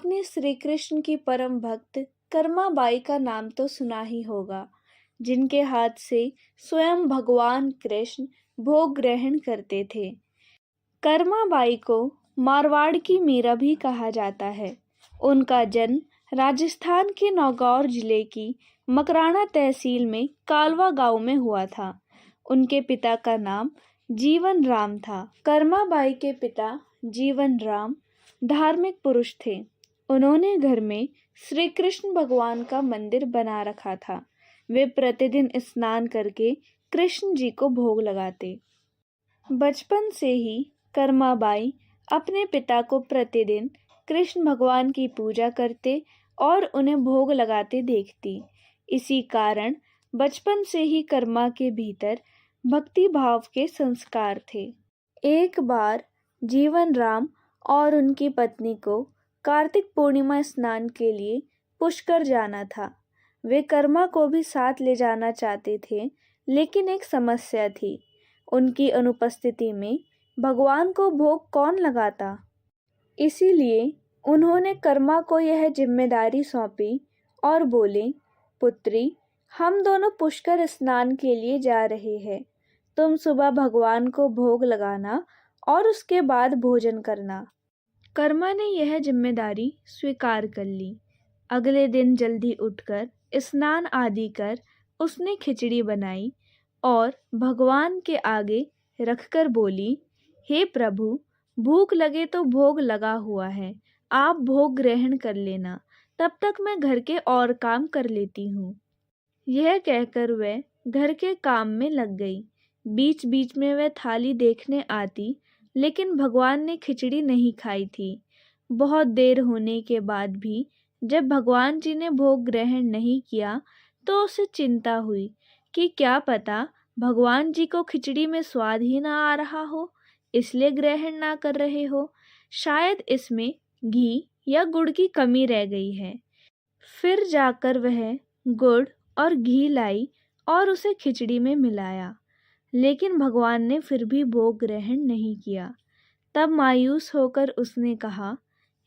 आपने श्री कृष्ण की परम भक्त कर्मा बाई का नाम तो सुना ही होगा, जिनके हाथ से स्वयं भगवान कृष्ण भोग ग्रहण करते थे। कर्मा बाई को मारवाड़ की मीरा भी कहा जाता है। उनका जन्म राजस्थान के नौगौर जिले की मकराना तहसील में कालवा गांव में हुआ था। उनके पिता का नाम जीवन राम था। कर्मा बाई के पिता जीवन राम धार्मिक पुरुष थे। उन्होंने घर में श्री कृष्ण भगवान का मंदिर बना रखा था। वे प्रतिदिन स्नान करके कृष्ण जी को भोग लगाते। बचपन से ही कर्मा बाई अपने पिता को प्रतिदिन कृष्ण भगवान की पूजा करते और उन्हें भोग लगाते देखती। इसी कारण बचपन से ही कर्मा के भीतर भक्ति भाव के संस्कार थे। एक बार जीवन राम और उनकी पत्नी को कार्तिक पूर्णिमा स्नान के लिए पुष्कर जाना था। वे कर्मा को भी साथ ले जाना चाहते थे, लेकिन एक समस्या थी। उनकी अनुपस्थिति में भगवान को भोग कौन लगाता। इसीलिए उन्होंने कर्मा को यह जिम्मेदारी सौंपी और बोले, पुत्री, हम दोनों पुष्कर स्नान के लिए जा रहे हैं। तुम सुबह भगवान को भोग लगाना और उसके बाद भोजन करना। कर्मा ने यह जिम्मेदारी स्वीकार कर ली। अगले दिन जल्दी उठकर स्नान आदि कर उसने खिचड़ी बनाई और भगवान के आगे रखकर बोली, हे प्रभु, भूख लगे तो भोग लगा हुआ है, आप भोग ग्रहण कर लेना, तब तक मैं घर के और काम कर लेती हूँ। यह कहकर वह घर के काम में लग गई। बीच बीच में वह थाली देखने आती, लेकिन भगवान ने खिचड़ी नहीं खाई थी। बहुत देर होने के बाद भी जब भगवान जी ने भोग ग्रहण नहीं किया तो उसे चिंता हुई कि क्या पता भगवान जी को खिचड़ी में स्वाद ही ना आ रहा हो, इसलिए ग्रहण ना कर रहे हो। शायद इसमें घी या गुड़ की कमी रह गई है। फिर जाकर वह गुड़ और घी लाई और उसे खिचड़ी में मिलाया, लेकिन भगवान ने फिर भी भोग ग्रहण नहीं किया। तब मायूस होकर उसने कहा,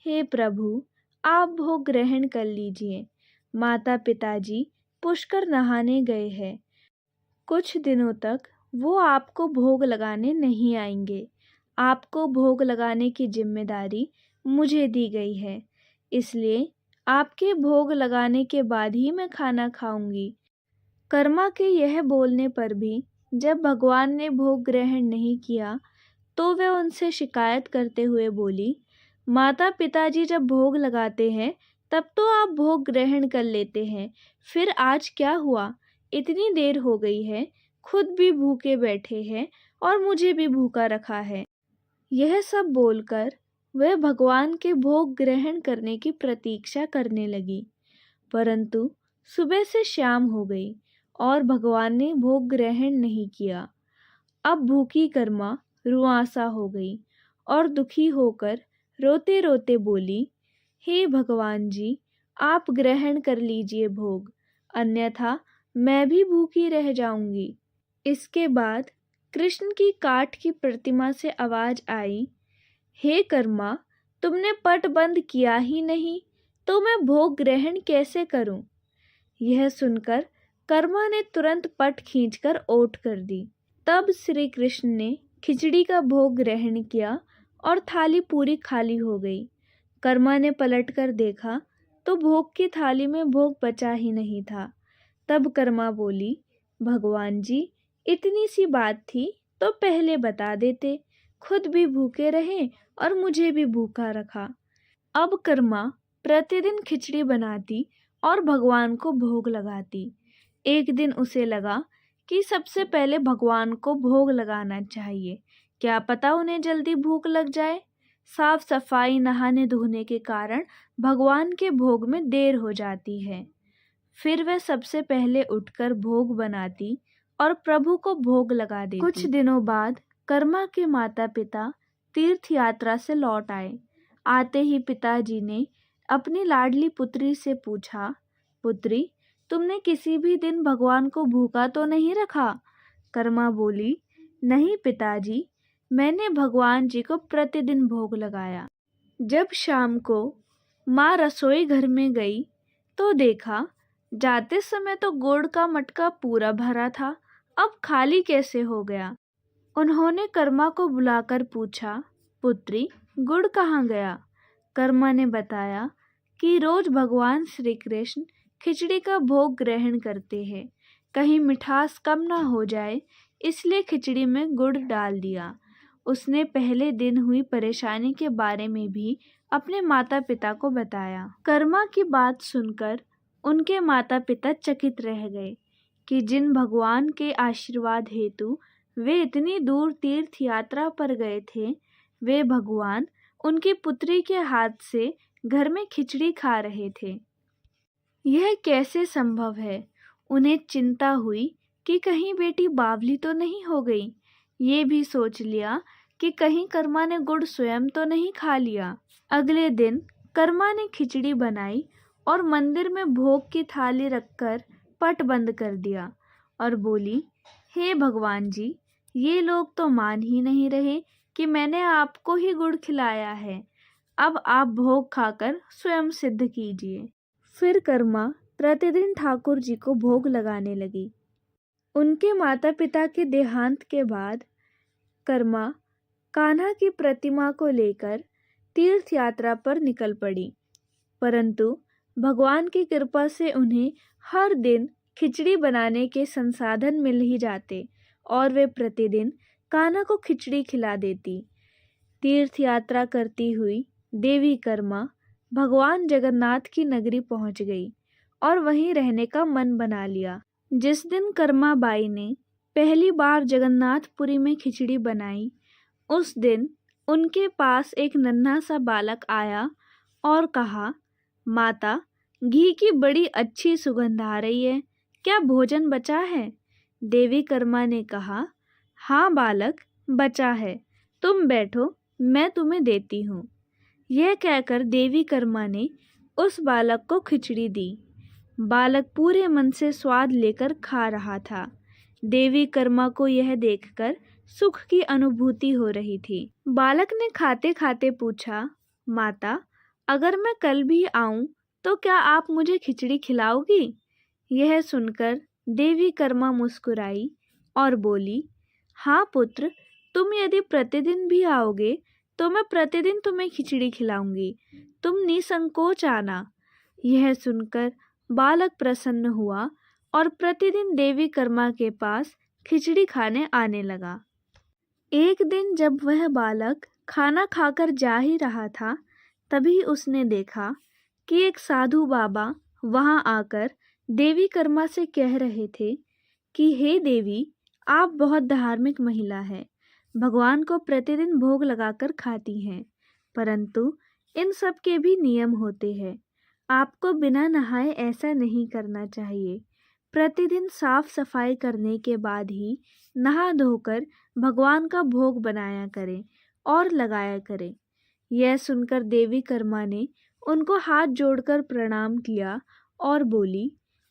हे प्रभु, आप भोग ग्रहण कर लीजिए। माता पिताजी पुष्कर नहाने गए हैं। कुछ दिनों तक वो आपको भोग लगाने नहीं आएंगे। आपको भोग लगाने की जिम्मेदारी मुझे दी गई है, इसलिए आपके भोग लगाने के बाद ही मैं खाना खाऊंगी। कर्मा के यह बोलने पर भी जब भगवान ने भोग ग्रहण नहीं किया तो वह उनसे शिकायत करते हुए बोली, माता पिताजी जब भोग लगाते हैं तब तो आप भोग ग्रहण कर लेते हैं, फिर आज क्या हुआ? इतनी देर हो गई है, खुद भी भूखे बैठे हैं और मुझे भी भूखा रखा है। यह सब बोलकर वह भगवान के भोग ग्रहण करने की प्रतीक्षा करने लगी, परंतु सुबह से शाम हो गई और भगवान ने भोग ग्रहण नहीं किया। अब भूखी कर्मा रुआंसा हो गई और दुखी होकर रोते रोते बोली, हे भगवान जी, आप ग्रहण कर लीजिए भोग, अन्यथा मैं भी भूखी रह जाऊंगी। इसके बाद कृष्ण की काठ की प्रतिमा से आवाज आई, हे कर्मा, तुमने पट बंद किया ही नहीं, तो मैं भोग ग्रहण कैसे करूं? यह सुनकर कर्मा ने तुरंत पट खींचकर ओट कर दी। तब श्री कृष्ण ने खिचड़ी का भोग ग्रहण किया और थाली पूरी खाली हो गई। कर्मा ने पलटकर देखा तो भोग की थाली में भोग बचा ही नहीं था। तब कर्मा बोली, भगवान जी, इतनी सी बात थी तो पहले बता देते, खुद भी भूखे रहे और मुझे भी भूखा रखा। अब कर्मा प्रतिदिन खिचड़ी बनाती और भगवान को भोग लगाती। एक दिन उसे लगा कि सबसे पहले भगवान को भोग लगाना चाहिए, क्या पता उन्हें जल्दी भूख लग जाए। साफ सफाई नहाने धोने के कारण भगवान के भोग में देर हो जाती है। फिर वह सबसे पहले उठकर भोग बनाती और प्रभु को भोग लगा देती। कुछ दिनों बाद कर्मा के माता पिता तीर्थ यात्रा से लौट आए। आते ही पिताजी ने अपनी लाडली पुत्री से पूछा, पुत्री, तुमने किसी भी दिन भगवान को भूखा तो नहीं रखा? कर्मा बोली, नहीं पिताजी, मैंने भगवान जी को प्रतिदिन भोग लगाया। जब शाम को माँ रसोई घर में गई तो देखा जाते समय तो गुड़ का मटका पूरा भरा था, अब खाली कैसे हो गया। उन्होंने कर्मा को बुलाकर पूछा, पुत्री गुड़ कहाँ गया। कर्मा ने बताया कि रोज भगवान श्री कृष्ण खिचड़ी का भोग ग्रहण करते हैं, कहीं मिठास कम ना हो जाए इसलिए खिचड़ी में गुड़ डाल दिया। उसने पहले दिन हुई परेशानी के बारे में भी अपने माता पिता को बताया। कर्मा की बात सुनकर उनके माता पिता चकित रह गए कि जिन भगवान के आशीर्वाद हेतु वे इतनी दूर तीर्थ यात्रा पर गए थे, वे भगवान उनकी पुत्री के हाथ से घर में खिचड़ी खा रहे थे। यह कैसे संभव है। उन्हें चिंता हुई कि कहीं बेटी बावली तो नहीं हो गई। ये भी सोच लिया कि कहीं कर्मा ने गुड़ स्वयं तो नहीं खा लिया। अगले दिन कर्मा ने खिचड़ी बनाई और मंदिर में भोग की थाली रखकर पट बंद कर दिया और बोली, हे भगवान जी, ये लोग तो मान ही नहीं रहे कि मैंने आपको ही गुड़ खिलाया है। अब आप भोग खाकर स्वयं सिद्ध कीजिए। फिर कर्मा प्रतिदिन ठाकुर जी को भोग लगाने लगी। उनके माता पिता के देहांत के बाद कर्मा कान्हा की प्रतिमा को लेकर तीर्थ यात्रा पर निकल पड़ी, परंतु भगवान की कृपा से उन्हें हर दिन खिचड़ी बनाने के संसाधन मिल ही जाते और वे प्रतिदिन कान्हा को खिचड़ी खिला देती। तीर्थ यात्रा करती हुई देवी कर्मा भगवान जगन्नाथ की नगरी पहुंच गई और वहीं रहने का मन बना लिया। जिस दिन कर्मा बाई ने पहली बार जगन्नाथपुरी में खिचड़ी बनाई, उस दिन उनके पास एक नन्हा सा बालक आया और कहा, माता, घी की बड़ी अच्छी सुगंध आ रही है, क्या भोजन बचा है। देवी कर्मा ने कहा, हाँ बालक, बचा है, तुम बैठो, मैं तुम्हें देती हूँ। यह कहकर देवी कर्मा ने उस बालक को खिचड़ी दी। बालक पूरे मन से स्वाद लेकर खा रहा था। देवी कर्मा को यह देखकर सुख की अनुभूति हो रही थी। बालक ने खाते खाते पूछा, माता, अगर मैं कल भी आऊं तो क्या आप मुझे खिचड़ी खिलाओगी। यह सुनकर देवी कर्मा मुस्कुराई और बोली, हाँ पुत्र, तुम यदि प्रतिदिन भी आओगे तो मैं प्रतिदिन तुम्हें खिचड़ी खिलाऊंगी, तुम निसंकोच आना। यह सुनकर बालक प्रसन्न हुआ और प्रतिदिन देवी कर्मा के पास खिचड़ी खाने आने लगा। एक दिन जब वह बालक खाना खाकर जा ही रहा था, तभी उसने देखा कि एक साधु बाबा वहां आकर देवी कर्मा से कह रहे थे कि हे देवी, आप बहुत धार्मिक महिला है, भगवान को प्रतिदिन भोग लगाकर खाती हैं, परंतु इन सब के भी नियम होते हैं। आपको बिना नहाए ऐसा नहीं करना चाहिए। प्रतिदिन साफ सफाई करने के बाद ही नहा धोकर भगवान का भोग बनाया करें और लगाया करें। यह सुनकर देवी कर्मा ने उनको हाथ जोड़कर प्रणाम किया और बोली,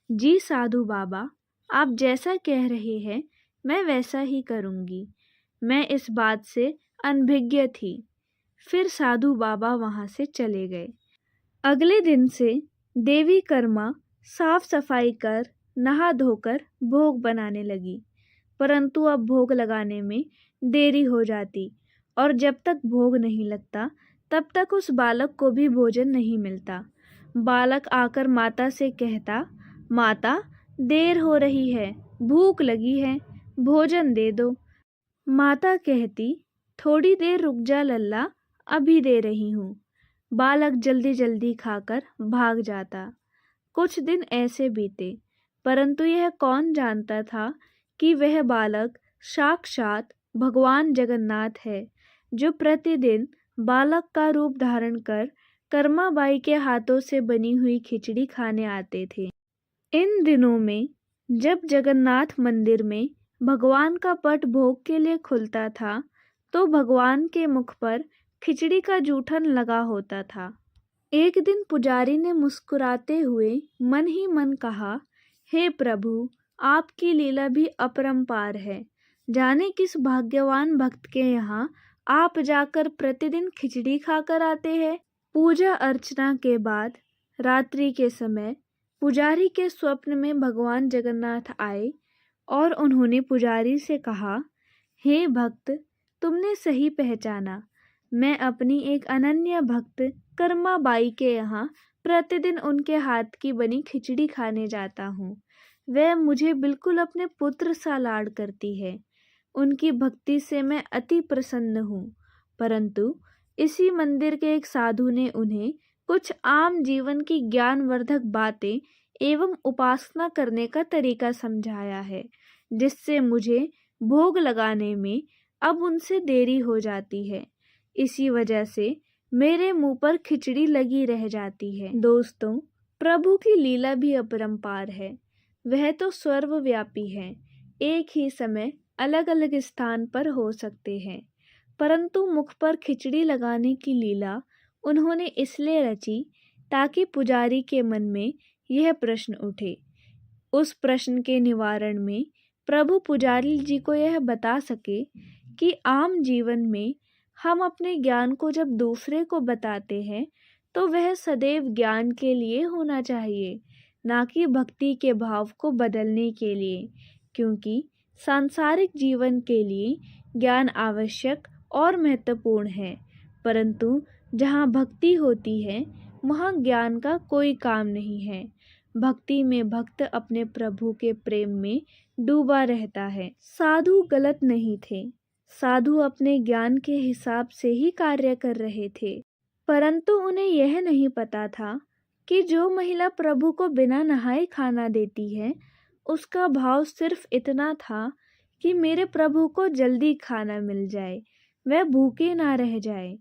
जी साधु बाबा, आप जैसा कह रहे हैं मैं वैसा ही करूँगी। मैं इस बात से अनभिज्ञ थी। फिर साधु बाबा वहाँ से चले गए। अगले दिन से देवी कर्मा साफ सफाई कर नहा धोकर भोग बनाने लगी, परंतु अब भोग लगाने में देरी हो जाती और जब तक भोग नहीं लगता तब तक उस बालक को भी भोजन नहीं मिलता। बालक आकर माता से कहता, माता, देर हो रही है, भूख लगी है, भोजन दे दो। माता कहती, थोड़ी देर रुक जा लल्ला, अभी दे रही हूँ। बालक जल्दी जल्दी खाकर भाग जाता। कुछ दिन ऐसे बीते, परंतु यह कौन जानता था कि वह बालक साक्षात भगवान जगन्नाथ है, जो प्रतिदिन बालक का रूप धारण कर कर्माबाई के हाथों से बनी हुई खिचड़ी खाने आते थे। इन दिनों में जब जगन्नाथ मंदिर में भगवान का पट भोग के लिए खुलता था, तो भगवान के मुख पर खिचड़ी का जूठन लगा होता था। एक दिन पुजारी ने मुस्कुराते हुए मन ही मन कहा, हे प्रभु, आपकी लीला भी अपरंपार है। जाने किस भाग्यवान भक्त के यहाँ आप जाकर प्रतिदिन खिचड़ी खाकर आते हैं। पूजा अर्चना के बाद रात्रि के समय पुजारी के स्वप्न में भगवान जगन्नाथ आए और उन्होंने पुजारी से कहा, हे भक्त, तुमने सही पहचाना। मैं अपनी एक अनन्य भक्त कर्मा बाई के यहाँ प्रतिदिन उनके हाथ की बनी खिचड़ी खाने जाता हूँ। वह मुझे बिल्कुल अपने पुत्र सा लाड करती है। उनकी भक्ति से मैं अति प्रसन्न हूँ। परंतु इसी मंदिर के एक साधु ने उन्हें कुछ आम जीवन की ज्ञानवर्धक बातें एवं उपासना करने का तरीका समझाया है, जिससे मुझे भोग लगाने में अब उनसे देरी हो जाती है। इसी वजह से मेरे मुंह पर खिचड़ी लगी रह जाती है। दोस्तों, प्रभु की लीला भी अपरंपार है। वह तो सर्वव्यापी है, एक ही समय अलग अलग स्थान पर हो सकते हैं, परंतु मुख पर खिचड़ी लगाने की लीला उन्होंने इसलिए रची ताकि पुजारी के मन में यह प्रश्न उठे। उस प्रश्न के निवारण में प्रभु पुजारी जी को यह बता सके कि आम जीवन में हम अपने ज्ञान को जब दूसरे को बताते हैं तो वह सदैव ज्ञान के लिए होना चाहिए, ना कि भक्ति के भाव को बदलने के लिए, क्योंकि सांसारिक जीवन के लिए ज्ञान आवश्यक और महत्वपूर्ण है, परंतु जहाँ भक्ति होती है वहाँ ज्ञान का कोई काम नहीं है। भक्ति में भक्त अपने प्रभु के प्रेम में डूबा रहता है। साधु गलत नहीं थे, साधु अपने ज्ञान के हिसाब से ही कार्य कर रहे थे, परंतु उन्हें यह नहीं पता था कि जो महिला प्रभु को बिना नहाए खाना देती है, उसका भाव सिर्फ इतना था कि मेरे प्रभु को जल्दी खाना मिल जाए, वह भूखे ना रह जाए।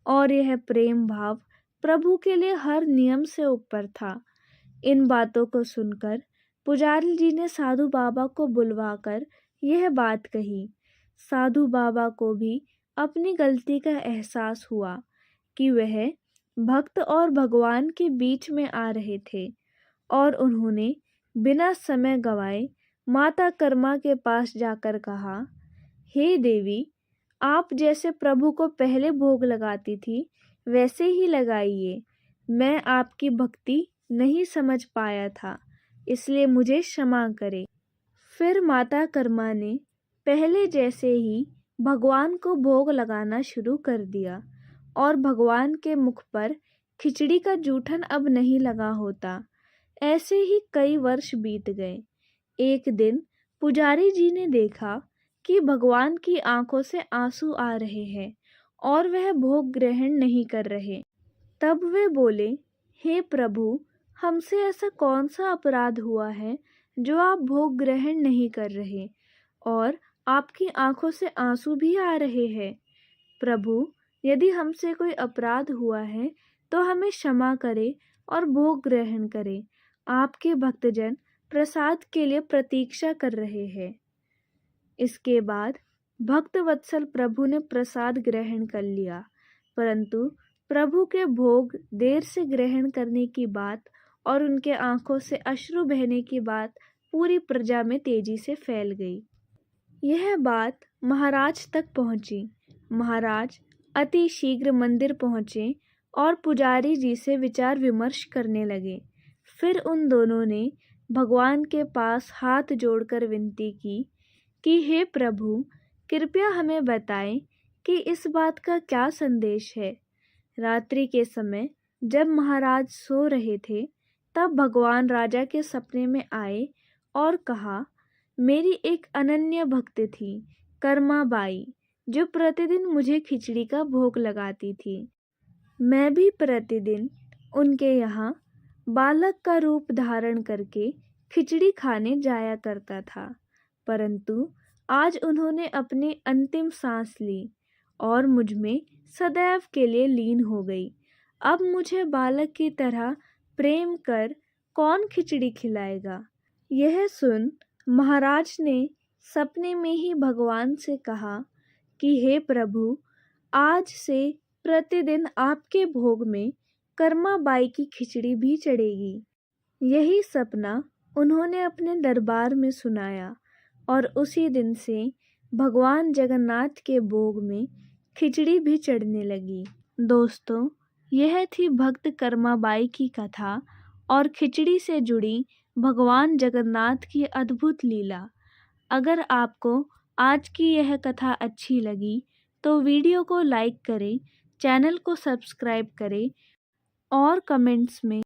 और यह प्रेम भाव प्रभु के लिए हर नियम से ऊपर था। इन बातों को सुनकर पुजारी जी ने साधु बाबा को बुलवाकर यह बात कही। साधु बाबा को भी अपनी गलती का एहसास हुआ कि वह भक्त और भगवान के बीच में आ रहे थे, और उन्होंने बिना समय गवाए माता कर्मा के पास जाकर कहा, हे देवी, आप जैसे प्रभु को पहले भोग लगाती थी वैसे ही लगाइए। मैं आपकी भक्ति नहीं समझ पाया था, इसलिए मुझे क्षमा करें। फिर माता कर्मा ने पहले जैसे ही भगवान को भोग लगाना शुरू कर दिया और भगवान के मुख पर खिचड़ी का जूठन अब नहीं लगा होता। ऐसे ही कई वर्ष बीत गए। एक दिन पुजारी जी ने देखा कि भगवान की आंखों से आंसू आ रहे हैं और वह भोग ग्रहण नहीं कर रहे। तब वे बोले, हे प्रभु, हमसे ऐसा कौन सा अपराध हुआ है जो आप भोग ग्रहण नहीं कर रहे और आपकी आंखों से आंसू भी आ रहे हैं? प्रभु, यदि हमसे कोई अपराध हुआ है तो हमें क्षमा करें और भोग ग्रहण करें। आपके भक्तजन प्रसाद के लिए प्रतीक्षा कर रहे हैं। इसके बाद भक्त वत्सल प्रभु ने प्रसाद ग्रहण कर लिया, परंतु प्रभु के भोग देर से ग्रहण करने की बात और उनके आंखों से अश्रु बहने की बात पूरी प्रजा में तेजी से फैल गई। यह बात महाराज तक पहुंची। महाराज अति शीघ्र मंदिर पहुंचे और पुजारी जी से विचार विमर्श करने लगे। फिर उन दोनों ने भगवान के पास हाथ जोड़कर विनती की कि हे प्रभु, कृपया हमें बताएं कि इस बात का क्या संदेश है। रात्रि के समय जब महाराज सो रहे थे तब भगवान राजा के सपने में आए और कहा, मेरी एक अनन्य भक्त थी कर्मा बाई, जो प्रतिदिन मुझे खिचड़ी का भोग लगाती थी। मैं भी प्रतिदिन उनके यहाँ बालक का रूप धारण करके खिचड़ी खाने जाया करता था, परंतु आज उन्होंने अपनी अंतिम सांस ली और मुझ में सदैव के लिए लीन हो गई। अब मुझे बालक की तरह प्रेम कर कौन खिचड़ी खिलाएगा? यह सुन महाराज ने सपने में ही भगवान से कहा कि हे प्रभु, आज से प्रतिदिन आपके भोग में कर्मा बाई की खिचड़ी भी चढ़ेगी। यही सपना उन्होंने अपने दरबार में सुनाया और उसी दिन से भगवान जगन्नाथ के भोग में खिचड़ी भी चढ़ने लगी। दोस्तों, यह थी भक्त कर्माबाई की कथा और खिचड़ी से जुड़ी भगवान जगन्नाथ की अद्भुत लीला। अगर आपको आज की यह कथा अच्छी लगी तो वीडियो को लाइक करें, चैनल को सब्सक्राइब करें और कमेंट्स में